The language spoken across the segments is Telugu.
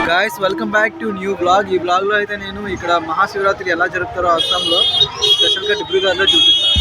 Guys welcome back to new blog. ఈ బ్లాగ్ లో అయితే నేను ఇక్కడ మహాశివరాత్రి ఎలా జరుపుతారో అస్సాంలో స్పెషల్ గా డిబ్రూగఢ్లో చూపిస్తాను.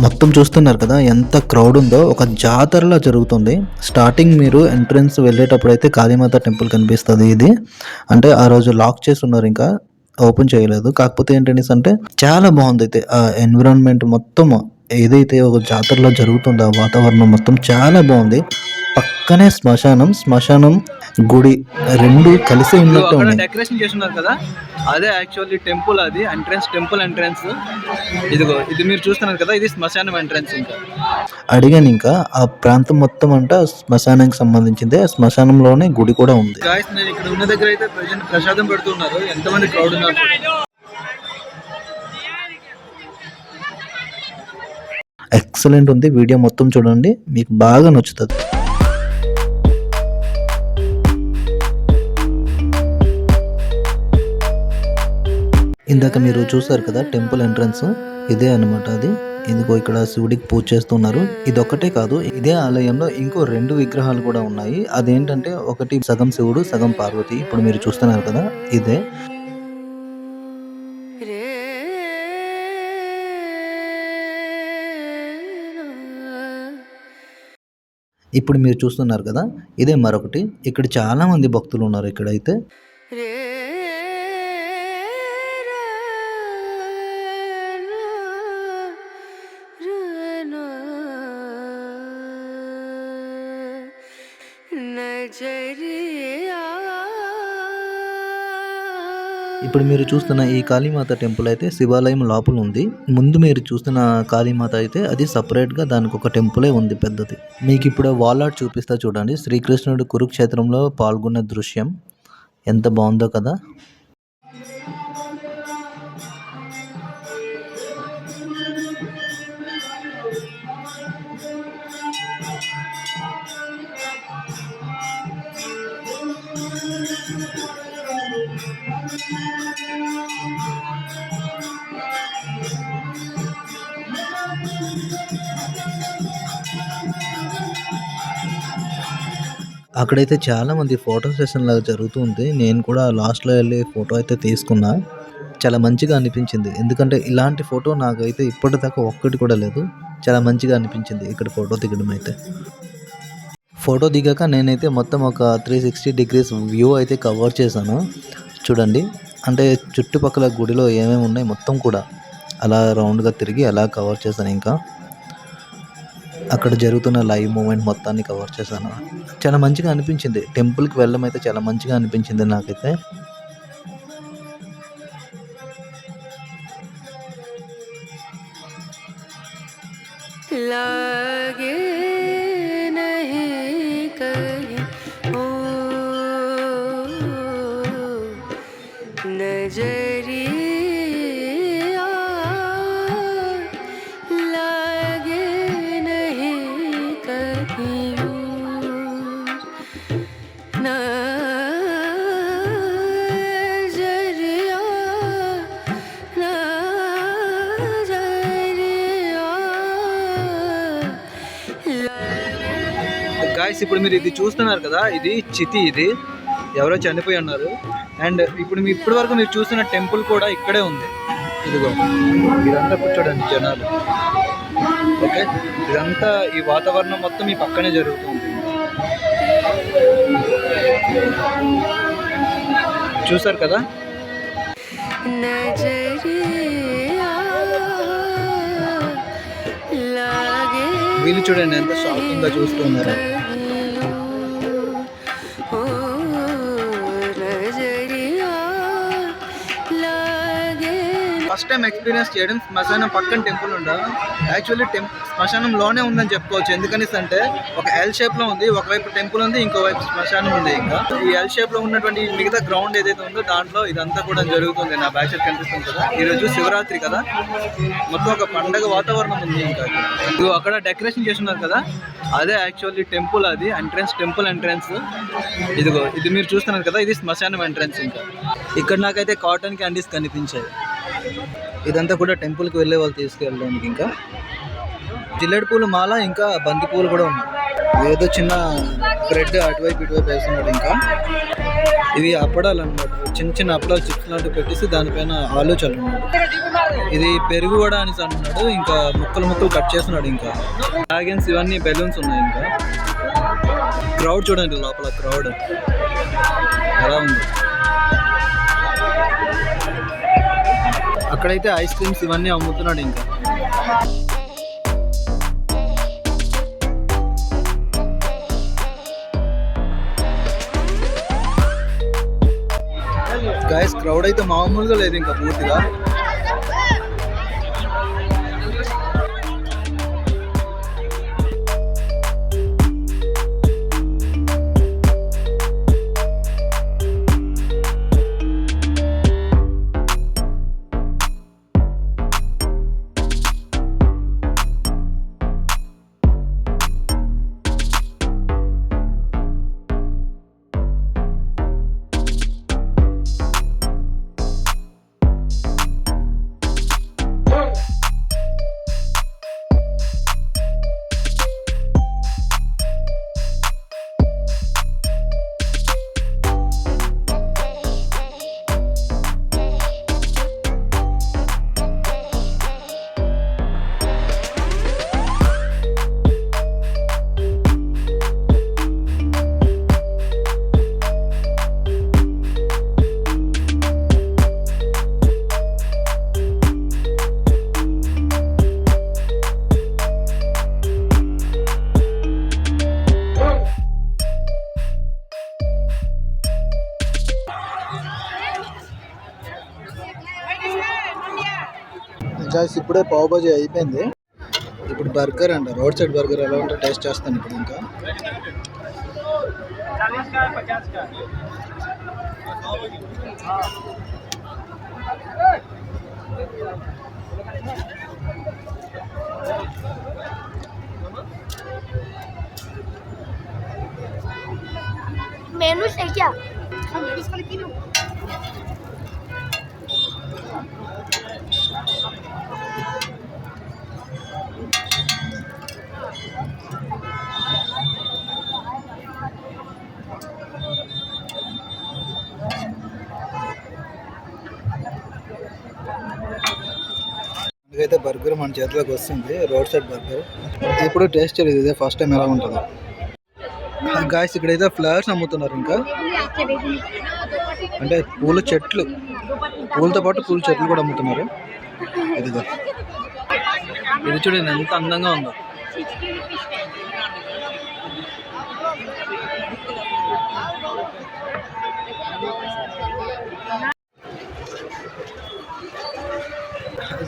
మొత్తం చూస్తున్నారు కదా ఎంత క్రౌడ్ ఉందో, ఒక జాతరలా జరుగుతుంది. స్టార్టింగ్ మీరు ఎంట్రన్స్ వెళ్ళేటప్పుడు అయితే కాళీమాత టెంపుల్ కనిపిస్తుంది. ఇది అంటే ఆ రోజు లాక్ చేసి ఉన్నారు, ఇంకా ఓపెన్ చేయలేదు. కాకపోతే ఏంటనేసి అంటే చాలా బాగుంది. అయితే ఆ ఎన్విరాన్మెంట్ మొత్తం ఏదైతే ఒక జాతరలో జరుగుతుందో ఆ వాతావరణం మొత్తం చాలా బాగుంది. పక్కనే శ్మశానం గుడి రెండు కలిసి ఉన్నట్టు ఉన్నాయి. డెకరేషన్ చేస్తున్నారు కదా, అదే యాక్చువల్లీ టెంపుల్. అది టెంపుల్ ఎంట్రన్స్. ఇదిగో ఇది మీరు చూస్తున్నారు కదా, ఇది శ్మశానం ఎంట్రన్స్. ఇంకా అడిగాను, ఇంకా ఆ ప్రాంతం మొత్తం అంట శ్మశానానికి సంబంధించింది. శ్మశానంలోనే గుడి కూడా ఉంది. గాయ్స్ నేను ఇక్కడ ఉన్న దగ్గర అయితే ప్రసాదం పెడుతున్నారు. ఎంతమంది క్రౌడ్ ఉన్నారు. ఎక్సలెంట్ ఉంది. వీడియో మొత్తం చూడండి, మీకు బాగా నచ్చుతుంది. ఇందాక మీరు చూసారు కదా టెంపుల్ ఎంట్రన్స్, ఇదే అనమాట. అది ఇదిగో ఇక్కడ శివుడికి పూజ చేస్తున్నారు. ఇదొక్కటే కాదు, ఇదే ఆలయంలో ఇంకో 2 విగ్రహాలు కూడా ఉన్నాయి. అదేంటంటే ఒకటి సగం శివుడు సగం పార్వతి. ఇప్పుడు మీరు చూస్తున్నారు కదా, ఇదే. ఇప్పుడు మీరు చూస్తున్నారు కదా, ఇదే మరొకటి. ఇక్కడ చాలా మంది భక్తులు ఉన్నారు. ఇక్కడైతే ఇప్పుడు మీరు చూస్తున్న ఈ కాళీమాత టెంపుల్ అయితే శివాలయం లోపల ఉంది. ముందు మీరు చూస్తున్న కాళీమాత అయితే అది సపరేట్గా దానికి ఒక టెంపులే ఉంది పెద్దది. మీకు ఇప్పుడు వాల్ ఆర్ట్ చూపిస్తా చూడండి. శ్రీకృష్ణుడు కురుక్షేత్రంలో పాల్గొన్న దృశ్యం ఎంత బాగుందో కదా. అక్కడైతే చాలా మంది ఫోటో సెషన్ లాగా జరుగుతుంది. నేను కూడా లాస్ట్లో వెళ్ళి ఫోటో అయితే తీసుకున్నా. చాలా మంచిగా అనిపించింది. ఎందుకంటే ఇలాంటి ఫోటో నాకైతే ఇప్పటిదాకా ఒక్కటి కూడా లేదు. చాలా మంచిగా అనిపించింది ఇక్కడ ఫోటో దిగడం అయితే. ఫోటో దిగాక నేనైతే మొత్తం ఒక 360 డిగ్రీస్ వ్యూ అయితే కవర్ చేశాను. చూడండి, అంటే చుట్టుపక్కల గుడిలో ఏమేమి ఉన్నాయి మొత్తం కూడా అలా రౌండ్గా తిరిగి అలా కవర్ చేశాను. ఇంకా అక్కడ జరుగుతున్న లైవ్ మూమెంట్ మొత్తాన్ని కవర్ చేశాను. చాలా మంచిగా అనిపించింది. టెంపుల్కి వెళ్ళడం అయితే చాలా మంచిగా అనిపించింది నాకైతే. గాయస్ ఇప్పుడు మీరు ఇది చూస్తున్నారు కదా, ఇది చితి. ఇది ఎవరో చనిపోయి ఉన్నారు. అండ్ ఇప్పుడు ఇప్పటి వరకు మీరు చూస్తున్న టెంపుల్ కూడా ఇక్కడే ఉంది. ఇదిగో ఇదంతా కూర్చోడండి జనాలు. ఓకే, ఇదంతా ఈ వాతావరణం మొత్తం ఈ పక్కనే జరుగుతుంది. చూసారు కదా, వీళ్ళు చూడండి ఎంత షాకింగ్గా చూస్తున్నారు. ఫస్ట్ టైం ఎక్స్పీరియన్స్ చేయడం శ్మశానం పక్కన టెంపుల్ ఉండదు. యాక్చువల్లీ శ్మశానంలోనే ఉందని చెప్పుకోవచ్చు. ఎందుకని అంటే ఒక ఎల్ షేప్ లో ఉంది, ఒకవైపు టెంపుల్ ఉంది, ఇంకోవైపు శ్మశానం ఉంది. ఇంకా ఈ ఎల్ షేప్ లో ఉన్నటువంటి మిగతా గ్రౌండ్ ఏదైతే ఉందో దాంట్లో ఇదంతా కూడా జరుగుతుంది. నా బ్యాక్ సైడ్ కనిపిస్తుంది కదా, ఈ రోజు శివరాత్రి కదా, మొత్తం ఒక పండగ వాతావరణం ఉంది. ఇంకా ఇది అక్కడ డెకరేషన్ చేస్తున్నారు కదా, అదే యాక్చువల్లీ టెంపుల్. అది ఎంట్రన్స్, టెంపుల్ ఎంట్రన్స్. ఇదిగో ఇది మీరు చూస్తున్నారు కదా, ఇది శ్మశానం ఎంట్రన్స్. ఇంకా ఇక్కడ నాకైతే కాటన్ క్యాండీస్ కనిపించాయి. ఇదంతా కూడా టెంపుల్కి వెళ్ళే వాళ్ళు తీసుకెళ్ళడానికి. ఇంకా జిల్లెడు పూలు మాల, ఇంకా బంతి పూలు కూడా ఉన్నాయి. ఏదో చిన్న బ్రెడ్ అటువైపు ఇటువైపు వేస్తున్నాడు. ఇంకా ఇవి అప్పడాలు అన్నమాట, చిన్న చిన్న అప్పడాలు చిప్స్ లాంటివి పెట్టేసి దానిపైన ఆలు చల్లున్నాడు. ఇది పెరుగు వడ అని అంటున్నాడు. ఇంకా ముక్కలు ముక్కలు కట్ చేస్తున్నాడు. ఇంకా డ్రాగన్స్ ఇవన్నీ బెలూన్స్ ఉన్నాయి. ఇంకా క్రౌడ్ చూడండి, లోపల క్రౌడ్ ఎలా ఉంది. అక్కడైతే ఐస్ క్రీమ్స్ ఇవన్నీ అమ్ముతున్నాడు. ఇంకా గైస్ క్రౌడ్ అయితే మామూలుగా లేదు. ఇంకా పూర్తిగా ఇప్పుడే పావ్ బాజీ అయిపోయింది. ఇప్పుడు బర్గర్ అంట, రోడ్ సైడ్ బర్గర్ ఎలా ఉంటే టేస్ట్ చేస్తాను ఇప్పుడు. ఇంకా मेनू है क्या? అయితే బర్గర్ మన చేతిలోకి వస్తుంది, రోడ్ సైడ్ బర్గర్. ఇప్పుడు టేస్ట్ చేయలేదు, ఇదే ఫస్ట్ టైం ఎలా ఉంటుందో. గాయస్ ఇక్కడైతే ఫ్లవర్స్ అమ్ముతున్నారు. ఇంకా అంటే పూల చెట్లు, పూలతో పాటు పూల చెట్లు కూడా అమ్ముతున్నారు. ఇదిగో ఇది చూడండి ఎంత అందంగా ఉందో.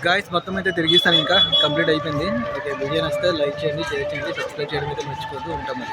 గాయస్ మొత్తం అయితే తిరిగిస్తాను, ఇంకా కంప్లీట్ అయిపోయింది. ఓకే, వీడియో నచ్చితే లైక్ చేయండి, షేర్ చేయండి, సబ్స్క్రైబ్ చేయడం అయితే మర్చిపోద్దు. ఉంటాము.